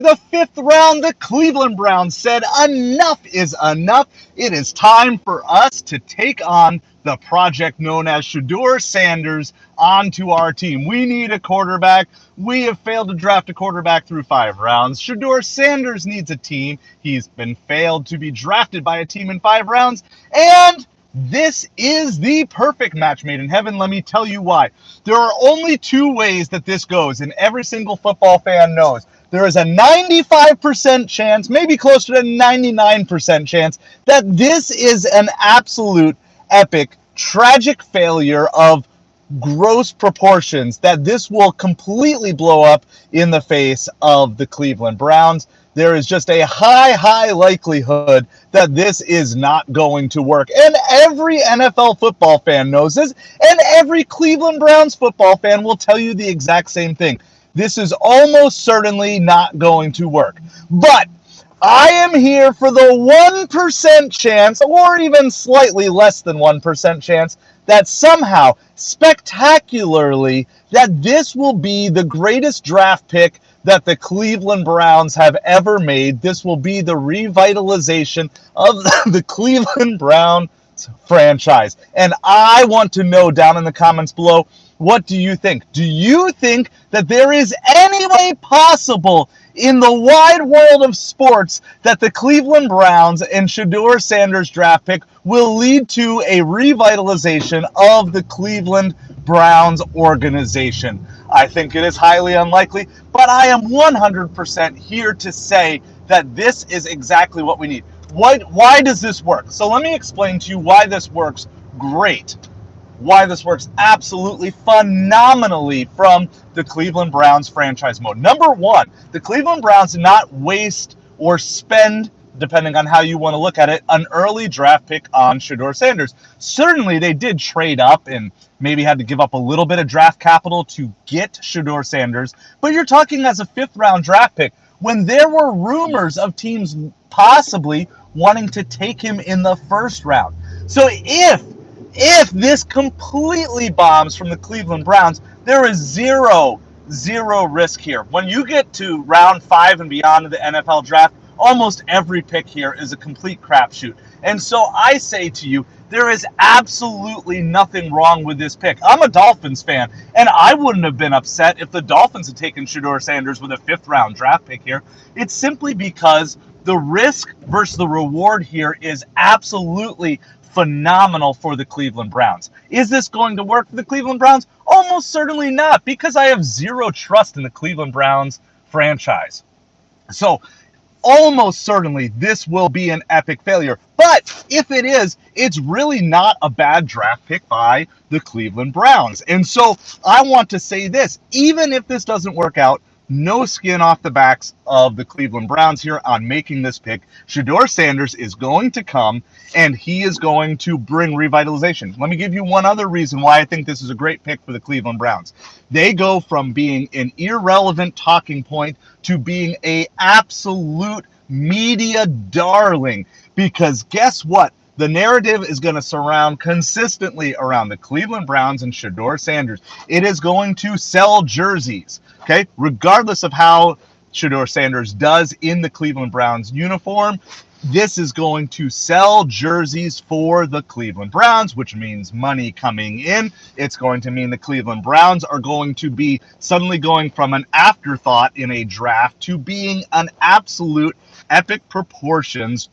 the 5th round, the Cleveland Browns said enough is enough. It is time for us to take on the project known as Shedeur Sanders onto our team. We need a quarterback. We have failed to draft a quarterback through 5 rounds. Shedeur Sanders needs a team. He's been failed to be drafted by a team in 5 rounds. And this is the perfect match made in heaven. Let me tell you why. There are only 2 ways that this goes, and every single football fan knows. There is a 95% chance, maybe closer to 99% chance, that this is an absolute epic, tragic failure of gross proportions, that this will completely blow up in the face of the Cleveland Browns. There is just a high likelihood that this is not going to work. And every NFL football fan knows this, and every Cleveland Browns football fan will tell you the exact same thing. This is almost certainly not going to work. But I am here for the 1% chance, or even slightly less than 1% chance, that somehow, spectacularly, that this will be the greatest draft pick that the Cleveland Browns have ever made. This will be the revitalization of the Cleveland Browns franchise. And I want to know down in the comments below, what do you think? Do you think that there is any way possible in the wide world of sports that the Cleveland Browns and Shedeur Sanders draft pick will lead to a revitalization of the Cleveland Browns organization? I think it is highly unlikely, but I am 100% here to say that this is exactly what we need. Why does this work? So let me explain to you why this works great. Why this works absolutely phenomenally from the Cleveland Browns franchise mode. Number one, the Cleveland Browns did not waste or spend, depending on how you want to look at it, an early draft pick on Shedeur Sanders. Certainly, they did trade up and maybe had to give up a little bit of draft capital to get Shedeur Sanders, but you're talking as a 5th round draft pick when there were rumors of teams possibly wanting to take him in the 1st round. So if this completely bombs from the Cleveland Browns, there is zero risk here. When you get to round 5 and beyond of the NFL draft, almost every pick here is a complete crapshoot. And so I say to you, there is absolutely nothing wrong with this pick. I'm a Dolphins fan, and I wouldn't have been upset if the Dolphins had taken Shedeur Sanders with a 5th round draft pick here. It's simply because the risk versus the reward here is absolutely phenomenal for the Cleveland Browns. Is this going to work for the Cleveland Browns? Almost certainly not, because I have zero trust in the Cleveland Browns franchise. So almost certainly this will be an epic failure. But if it is, it's really not a bad draft pick by the Cleveland Browns. And so I want to say this, even if this doesn't work out, no skin off the backs of the Cleveland Browns here on making this pick. Shedeur Sanders is going to come, and he is going to bring revitalization. Let me give you one other reason why I think this is a great pick for the Cleveland Browns. They go from being an irrelevant talking point to being an absolute media darling, because guess what? The narrative is going to surround consistently around the Cleveland Browns and Shedeur Sanders. It is going to sell jerseys, okay? Regardless of how Shedeur Sanders does in the Cleveland Browns uniform, this is going to sell jerseys for the Cleveland Browns, which means money coming in. It's going to mean the Cleveland Browns are going to be suddenly going from an afterthought in a draft to being an absolute epic proportions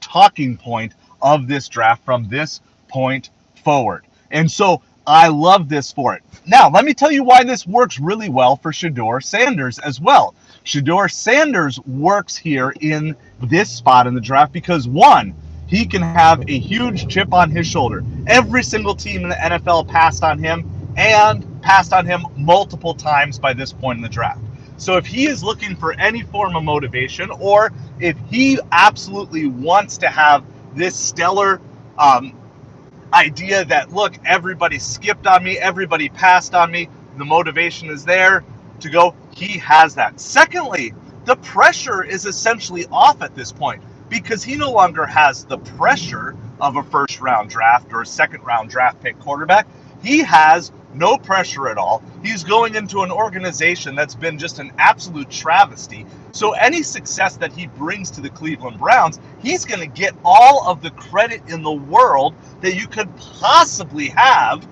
talking point of this draft from this point forward. And so I love this for it. Now, let me tell you why this works really well for Shedeur Sanders as well. Shedeur Sanders works here in this spot in the draft because, one, he can have a huge chip on his shoulder. Every single team in the NFL passed on him, and passed on him multiple times by this point in the draft. So if he is looking for any form of motivation, or if he absolutely wants to have this stellar idea that, look, everybody skipped on me, everybody passed on me, the motivation is there to go, he has that. Secondly, the pressure is essentially off at this point because he no longer has the pressure of a 1st round draft or a 2nd round draft pick quarterback. He has no pressure at all. He's going into an organization that's been just an absolute travesty. So any success that he brings to the Cleveland Browns, he's going to get all of the credit in the world that you could possibly have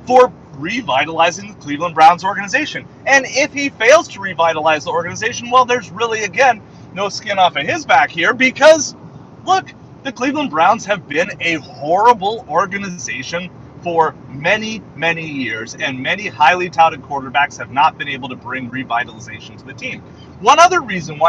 for revitalizing the Cleveland Browns organization. And if he fails to revitalize the organization, well, there's really, again, no skin off of his back here, because, look, the Cleveland Browns have been a horrible organization for many, many years, and many highly touted quarterbacks have not been able to bring revitalization to the team. One other reason why